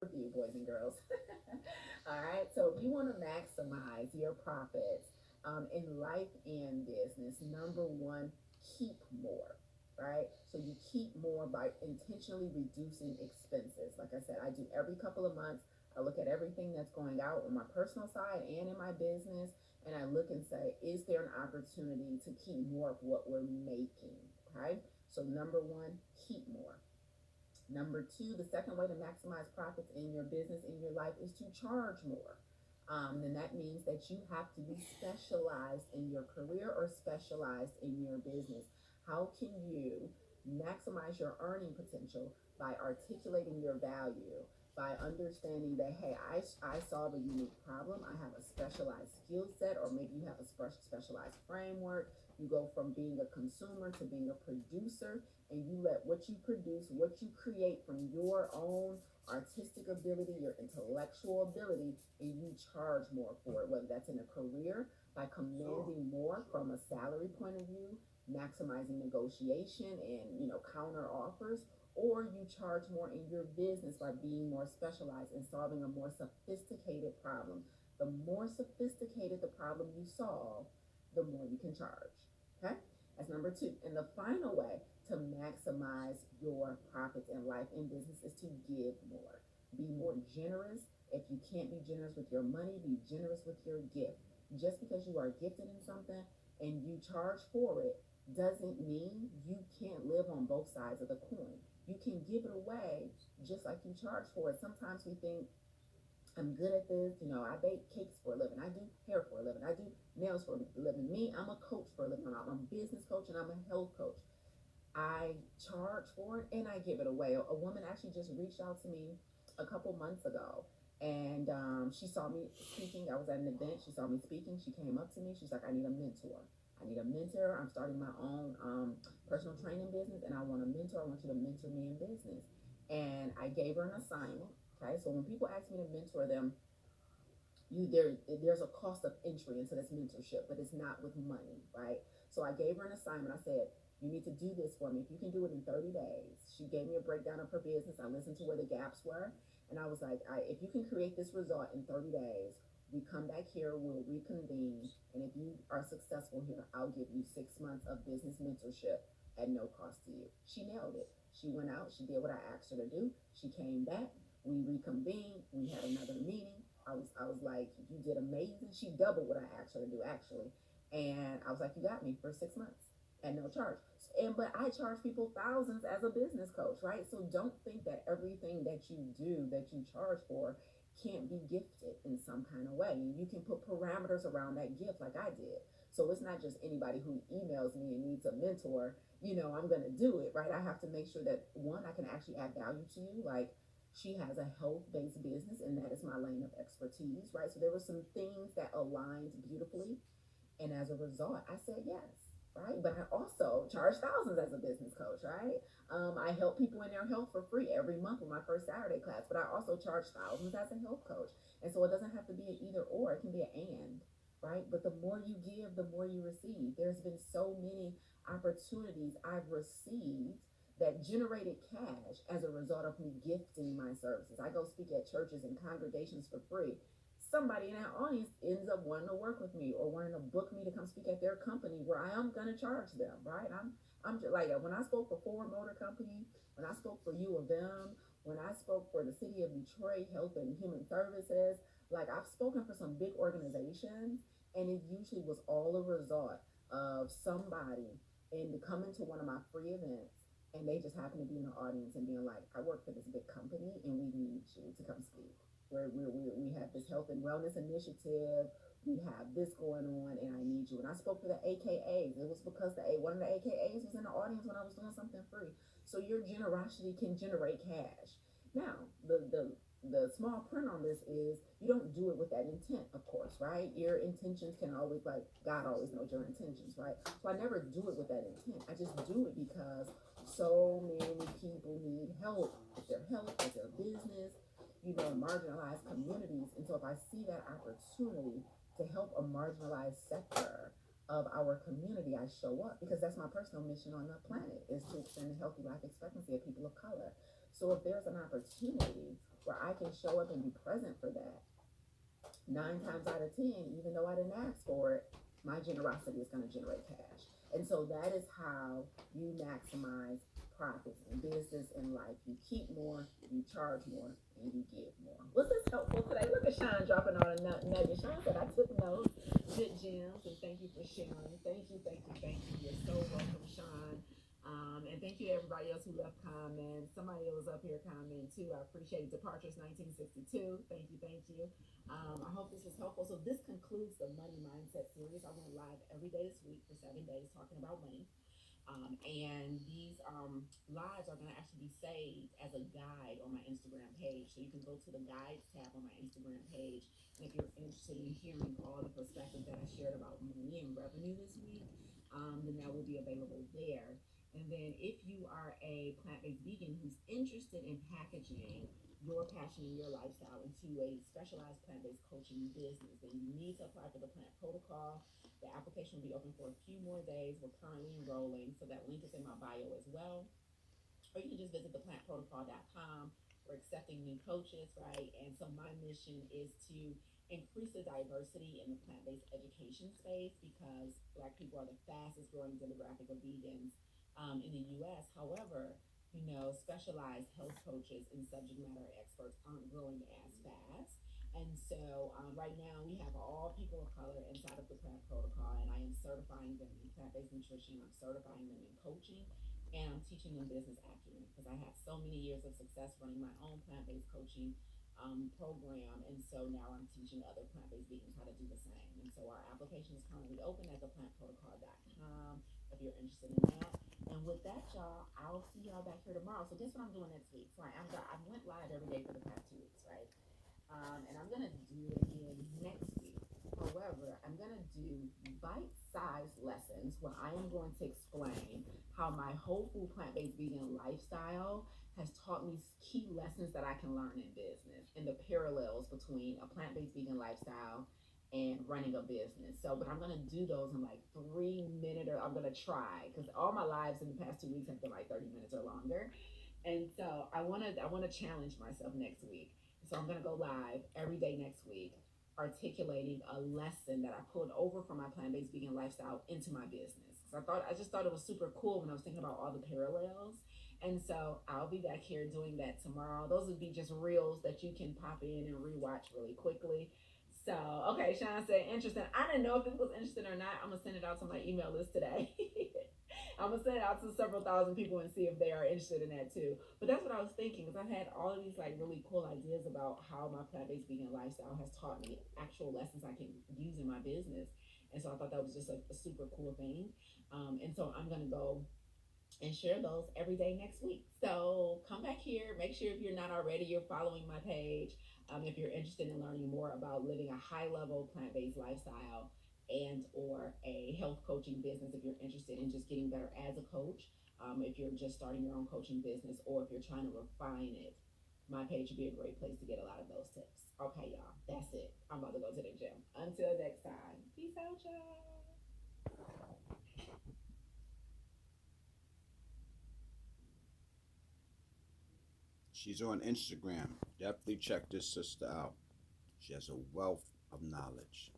for you, boys and girls. All right. So if you want to maximize your profits in life and business, number one, keep more. Right. So you keep more by intentionally reducing expenses. Like I said, I do every couple of months. I look at everything that's going out on my personal side and in my business, and I look and say, is there an opportunity to keep more of what we're making? Okay. So number one, keep more. Number two, the second way to maximize profits in your business, in your life, is to charge more. Then that means that you have to be specialized in your career or specialized in your business. How can you maximize your earning potential by articulating your value, by understanding that, hey, I solve a unique problem, I have a specialized skill set, or maybe you have a specialized framework. You go from being a consumer to being a producer, and you let what you produce, what you create from your own artistic ability, your intellectual ability, and you charge more for it, whether that's in a career by commanding more from a salary point of view, maximizing negotiation and counter offers, or you charge more in your business by being more specialized and solving a more sophisticated problem. The more sophisticated the problem you solve, the more you can charge. Okay? That's number two. And the final way to maximize your profits in life and business is to give more. Be more generous. If you can't be generous with your money, be generous with your gift. Just because you are gifted in something and you charge for it doesn't mean you can't live on both sides of the coin. You can give it away just like you charge for it. Sometimes we think, I'm good at this. I bake cakes for a living. I do hair for a living. I do nails for a living. Me, I'm a coach for a living. I'm a business coach and I'm a health coach. I charge for it and I give it away. A woman actually just reached out to me a couple months ago, and she saw me speaking. I was at an event. She saw me speaking. She came up to me. She's like, I need a mentor. I need a mentor. I'm starting my own personal training business and I want a mentor. I want you to mentor me in business. And I gave her an assignment. Okay. So when people ask me to mentor them, there's a cost of entry into this mentorship, but it's not with money, right? So I gave her an assignment. I said, you need to do this for me. If you can do it in 30 days. She gave me a breakdown of her business. I listened to where the gaps were. And I was like, if you can create this result in 30 days, we come back here, we'll reconvene. And if you are successful here, I'll give you 6 months of business mentorship at no cost to you. She nailed it. She went out, she did what I asked her to do. She came back, we reconvened, we had another meeting. I was like, you did amazing. She doubled what I asked her to do actually. And I was like, you got me for 6 months at no charge. But I charge people thousands as a business coach, right? So don't think that everything that you do that you charge for can't be gifted in some kind of way. And you can put parameters around that gift like I did. So it's not just anybody who emails me and needs a mentor, I'm going to do it, right? I have to make sure that one, I can actually add value to you. Like, she has a health-based business and that is my lane of expertise, right? So there were some things that aligned beautifully, and as a result I said yes, right? But I also charge thousands as a business coach, right? I help people in their health for free every month with my first Saturday class, but I also charge thousands as a health coach. And so it doesn't have to be an either or, it can be an and, right? But the more you give, the more you receive. There's been so many opportunities I've received that generated cash as a result of me gifting my services. I go speak at churches and congregations for free. Somebody in that audience ends up wanting to work with me or wanting to book me to come speak at their company where I am going to charge them, right? I'm just like, when I spoke for Ford Motor Company, when I spoke for U of M, when I spoke for the city of Detroit Health and Human Services, like, I've spoken for some big organizations, and it usually was all a result of somebody in coming to one of my free events, and they just happen to be in the audience and being like, I work for this big company and we need you to come speak. We have this health and wellness initiative. We have this going on, and I need you. And I spoke to the AKAs. It was because one of the AKAs was in the audience when I was doing something free. So your generosity can generate cash. Now, the small print on this is you don't do it with that intent, of course, right? Your intentions can always, like, God always knows your intentions, right? So I never do it with that intent. I just do it because so many people need help with their health, with their business, marginalized communities. And so if I see that opportunity to help a marginalized sector of our community, I show up because that's my personal mission on the planet, is to extend the healthy life expectancy of people of color. So if there's an opportunity where I can show up and be present for that, 9 times out of 10, even though I didn't ask for it, my generosity is going to generate cash. And so that is how you maximize profits in business and life. You keep more, you charge more, and you give more. Was this helpful today? Look at Sean dropping on a nugget. Sean said, I took notes. Good gems, and thank you for sharing. Thank you, thank you, thank you. You're so welcome, Sean. And thank you to everybody else who left comments. Somebody was up here commenting too. I appreciate it. Departures 1962. Thank you, thank you. I hope this was helpful. So this concludes the Money Mindset series. I went live every day this week for 7 days talking about money. And these lives are going to actually be saved as a guide on my Instagram page. So you can go to the guides tab on my Instagram page. And if you're interested in hearing all the perspectives that I shared about money and revenue this week, then that will be available there. And then if you are a plant-based vegan who's interested in packaging your passion and your lifestyle into a specialized plant-based coaching business, then you need to apply for the plant protocol. The application will be open for a few more days. We're currently enrolling, so that link is in my bio as well. Or you can just visit theplantprotocol.com. We're accepting new coaches, right? And so my mission is to increase the diversity in the plant-based education space because Black people are the fastest growing demographic of vegans in the U.S. However, specialized health coaches and subject matter experts aren't growing as fast. And so right now we have all people of color inside of the plant protocol, and I am certifying them in plant-based nutrition. I'm certifying them in coaching, and I'm teaching them business acumen because I have so many years of success running my own plant-based coaching program, and so now I'm teaching other plant-based vegans how to do the same. And so our application is currently open at theplantprotocol.com if you're interested in that. And with that, y'all, I'll see y'all back here tomorrow. So guess what I'm doing next week? So I went live every day for the past 2 weeks, right? And I'm gonna do it again next week. However, I'm gonna do bite-sized lessons where I am going to explain how my whole food plant-based vegan lifestyle has taught me key lessons that I can learn in business and the parallels between a plant-based vegan lifestyle and running a business. So, but I'm gonna do those in like 3 minute, or I'm gonna try because all my lives in the past 2 weeks have been like 30 minutes or longer. And so I wanna challenge myself next week. So I'm gonna go live every day next week, articulating a lesson that I pulled over from my plant-based vegan lifestyle into my business. So I just thought it was super cool when I was thinking about all the parallels. And so I'll be back here doing that tomorrow. Those would be just reels that you can pop in and rewatch really quickly. So, okay, Sean said interesting. I didn't know if this was interesting or not. I'm gonna send it out to my email list today. I'm gonna send it out to several thousand people and see if they are interested in that too. But that's what I was thinking, because I've had all of these like really cool ideas about how my plant-based vegan lifestyle has taught me actual lessons I can use in my business. And so I thought that was just a super cool thing. And so I'm gonna go and share those every day next week. So come back here. Make sure if you're not already, you're following my page. If you're interested in learning more about living a high-level plant-based lifestyle and or a health coaching business, if you're interested in just getting better as a coach, if you're just starting your own coaching business, or if you're trying to refine it, my page would be a great place to get a lot of those tips. Okay, y'all, that's it. I'm about to go to the gym. Until next time, peace out, y'all. She's on Instagram. Definitely check this sister out. She has a wealth of knowledge.